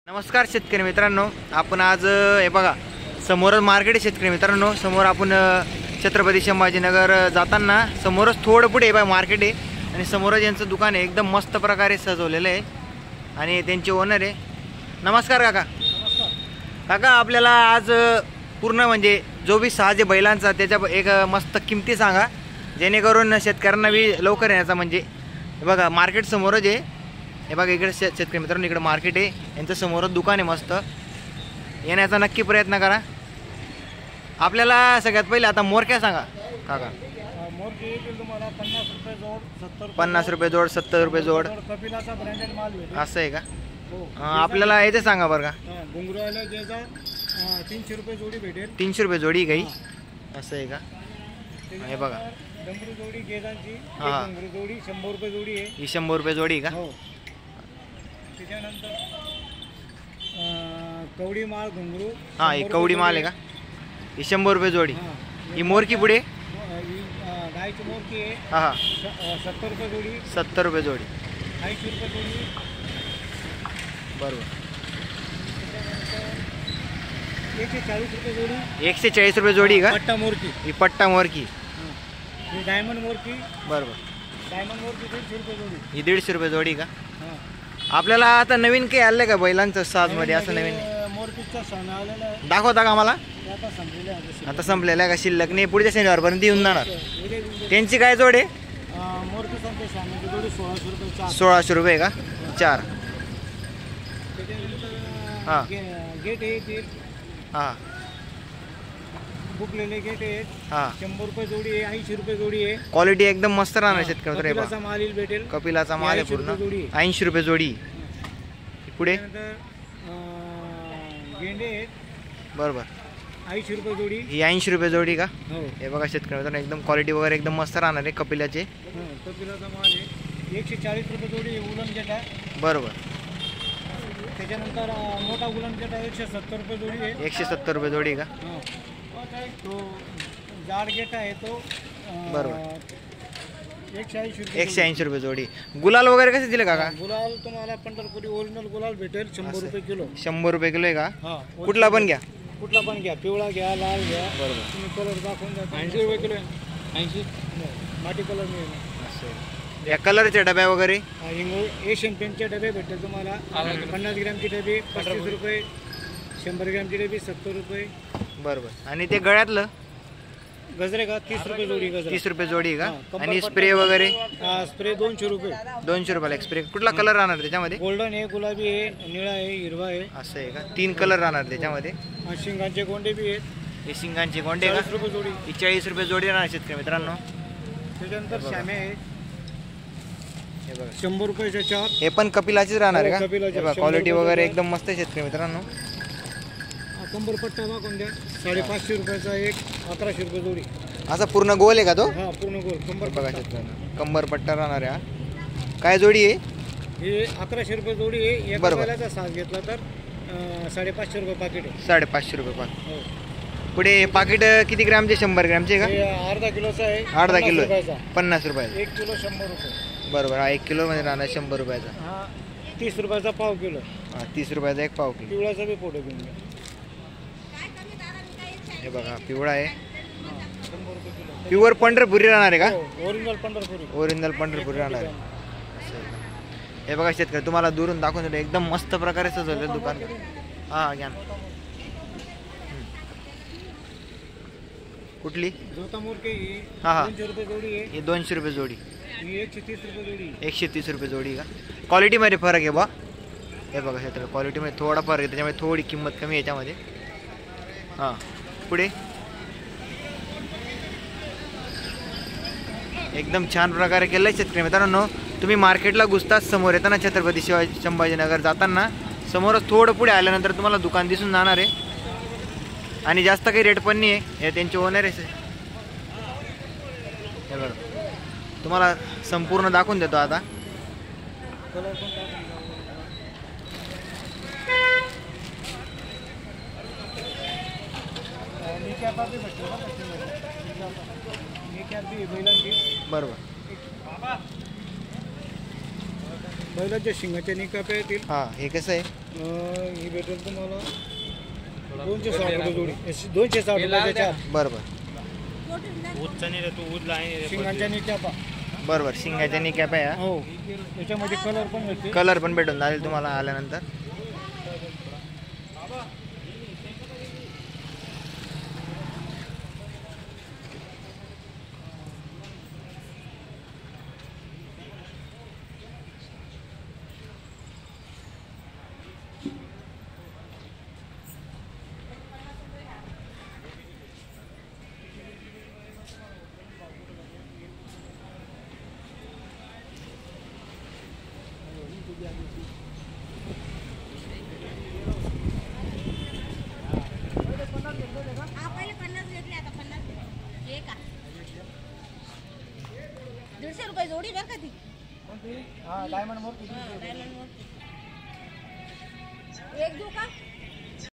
नमस्कार शेतकरी मित्रांनो, आपण आज हे बघा समोरच मार्केट आहे शेतकरी मित्रांनो। समोर आपण छत्रपती संभाजीनगर जाताना समोरच थोडं पुढे बघा मार्केट आहे आणि समोरच यांचं दुकान आहे, एकदम मस्त प्रकारे सजवलेलं आहे आणि त्यांचे ओनर आहे। नमस्कार काका। काका आपल्याला आज पूर्ण म्हणजे जो भी साज बैलांचा त्याच्या एक मस्त किमती सांगा, जेणेकरून शेतकऱ्यांना बी लवकर येण्याचा म्हणजे बघा मार्केट समोरच आहे। हे बघा इकडे शेतकरी मित्रांनो इकडे मार्केट आहे, यांचं समोरच दुकान आहे मस्त, येण्याचा नक्की प्रयत्न करा। आपल्याला सगळ्यात पहिले आता मोरक्या सांगा काका। मोरकी तुम्हाला 50 रुपये जोड, 50 रुपये जोड, 70 रुपये जोड, कपिलाचा ब्रँडेड माल भेटेल। असं आहे का? आपल्याला येते सांगा बरं का। घुंगरूवाला ज्याचा 300 रुपये जोडी भेटेल। 300 रुपये जोडी काही असं आहे का? हे बगा डमरू जोडी गेजांची, घुंगरू जोडी 100 रुपये जोडी आहे। ही 100 रुपये जोडी का? हो। त्याच्यानंतर कवडी माल घुंगरू, हां ही कवडी माल आहे का? ही 100 रुपये जोडी। ही मोरकी पुढे गायची मोरकी आहे, हां 70 रुपये जोडी। 70 रुपये जोडी, 80 रुपये जोडी। बरोबर। 140 रुपये जोडी। 140 रुपये जोडी का? पट्टा मोरकी, ही पट्टा मोरकी, ही डायमंड मोरकी। बरोबर। डायमंड मोरकी 150 रुपये जोडी। ही 150 रुपये जोडी का? आपल्याला आता नवीन काही आलं का बैलांचं साज मध्ये असं नवीन? मोरकीचा सण आलेला आहे, दाखवता का आम्हाला? आता संपलेला आहे। आता संपलेला आहे का? शिल्लक नाही, पुढच्या शनिवारपर्यंत येऊन जाणार। त्यांची काय जोड आहे? मोरकी संपे शामेची जोडी 1600 रुपये 4। 1600 रुपये का? 4। हां गेट आहे, हां बुकलेले गेट आहेत। हां 100 रुपये जोडी आहे, 80 रुपये जोडी आहे। क्वालिटी एकदम मस्त राहणार शेतकरी। कपिलाचा माल भेटेल, कपिलाचा माल आहे 80 रुपये पूर्ण, जोडी। 80 रुपये जोडी। पुढे गेंडे आहेत, बरोबर 80 रुपये जोडी। ही 80 रुपये जोडी का? हो। हे बघा शेतकरी मित्रांनो एकदम क्वालिटी वगैरे एकदम मस्त राहणार आहे कपिलाचे। कपिलाचा माल आहे, 140 रुपये जोडी उलन गेट आहे। बरोबर। त्याच्यानंतर मोठा उलन गेट आहे, 170 रुपये जोडी आहे। 170 रुपये जोडी का? तो जाड गेट आहे तो बरोबर 180 रुपये। 180 रुपये जोडी। गुलाल वगैरे कसे दिले काका? गुलाल तुम्हाला पंढरपुरी ओरिजिनल गुलाल भेटेल 100 रुपये किलो। 100 रुपये किलो आहे का? हा, कुठला पण घ्या, कुठला पण घ्या, पिवळा घ्या, लाल घ्या, बरोबर। तुम्ही कलर दाखवून द्या। 80 रुपये किलो आहे, 80 माटी कलर मिळेल। या कलरचे डब्या वगैरे एशियन पेंटचे डबे भेटतील तुम्हाला, 50 ग्रॅमचे डबे 35 रुपये, 100 ग्रॅमचे डबे 70 रुपये। बरोबर। आणि ते गळ्यातलं गजरे का 30 रुपये जोडी गजरे। 30 रुपये जोडी का? आणि स्प्रे वगैरे स्प्रे 200 रुपये। 200 रुपयाला एक स्प्रे। कुठला कलर राहणार त्याच्यामध्ये? गोल्डन आहे, गुलाबी आहे, निळा आहे, हिरवा आहे। असं आहे का? 3 कलर राहणार त्याच्यामध्ये। शिंगांचे गोंडे बी आहेत, हे शिंगांचे गोंडे का? 40 रुपये जोडी। ही 40 रुपये जोडी राहणार शेतकरी मित्रांनो। त्याच्यानंतर श्यामे आहे, हे बघा 100 रुपयाचे 4। हे पण कपिलाचीच राहणार आहे का? कपिलाचे, हे बघा 100 क्वालिटी रुपये वगैरे जोडी। एकदम मस्त आहे शेतकरी मित्रांनो। कंबरपट्टा दाखवून द्या, 550 रुपयाचा एक, 1100 रुपये जोडी। असा पूर्ण गोल आहे का तो? हा पूर्ण गोल बघा कंबरपट्टा। शेतकरी कंबर पट्टा राहणार आहे हा। काय जोडी आहे? हे 1100 रुपये जोडी आहे। एका बरोबर। बैलाचा साज घेतला तर 550 रुपये पाकिट आहे। 550 रुपये पाक। हो। पुढे पाकिट किती ग्रॅमचे? 100 ग्रॅमचे का? हे अर्धा किलोचा आहे, अर्धा किलो 50 रुपयाचा। 50 रुपयाचा। 1 किलो 100 रुपये। बरोबर। हा 1 किलो मध्ये राहणार 100 रुपयाचा। हा 30 रुपयाचा पाव किलो। हा 30 रुपयाचा एक पाव किलो। पिवळाचा बी फोटो घेऊन घ्या। हे बघा पिवळा आहे, 100 रुपये किलो। प्युअर पंढरपुरी राहणार आहे का? ओरिजिनल पंढरपुरी। ओरिजिनल पंढरपुरी राहणार आहे। असं आहे का? हे बघा शेतकरी तुम्हाला दूरून दाखवून दिलं, एकदम मस्त प्रकारे सजवलं दुकान। हा घ्या ना। कुठली? जोता मोरके ही हा हा 200 रुपये जोडी आहे। हे 200 रुपये जोडी, ही 130 रुपये जोडी। 130 रुपये जोडी का? क्वालिटीमध्ये फरक आहे बा। हे बघा शेतकरी क्वालिटीमध्ये थोडा फरक आहे, त्याच्यामुळे थोडी किंमत कमी आहे याच्यामध्ये। हां पुढे एकदम छान प्रकारे केलं आहे शेतकरी मित्रांनो। तुम्ही मार्केटला घुसताच समोर येताना छत्रपती शिवाजी संभाजीनगर जाताना समोरच थोडं पुढे आल्यानंतर तुम्हाला दुकान दिसून जाणार आहे आणि जास्त काही रेट पण नाही आहे। हे त्यांचे ओनर आहे। हे बघा तुम्हाला संपूर्ण दाखवून देतो आता। कलर पण टाकून बरोबर। बैलाच्या शिंगाच्या निकाप्या येतील. हां हे कसं आहे? ही भेटेल तुम्हाला 260 रुपये जोडी. 260 रुपये चार. बरं बरं शिंगाच्या निकापा. बरोबर शिंगाच्या निकॅप आहे. हो त्याच्यामध्ये कलर पण भेटते. कलर पण भेटून जाईल तुम्हाला आल्यानंतर. पहिले 50 घेतले आता 50 हे का 150 रुपये जोडी बरं का ती. डायमंड मोठी. डायमंड मोठी एक देऊ का?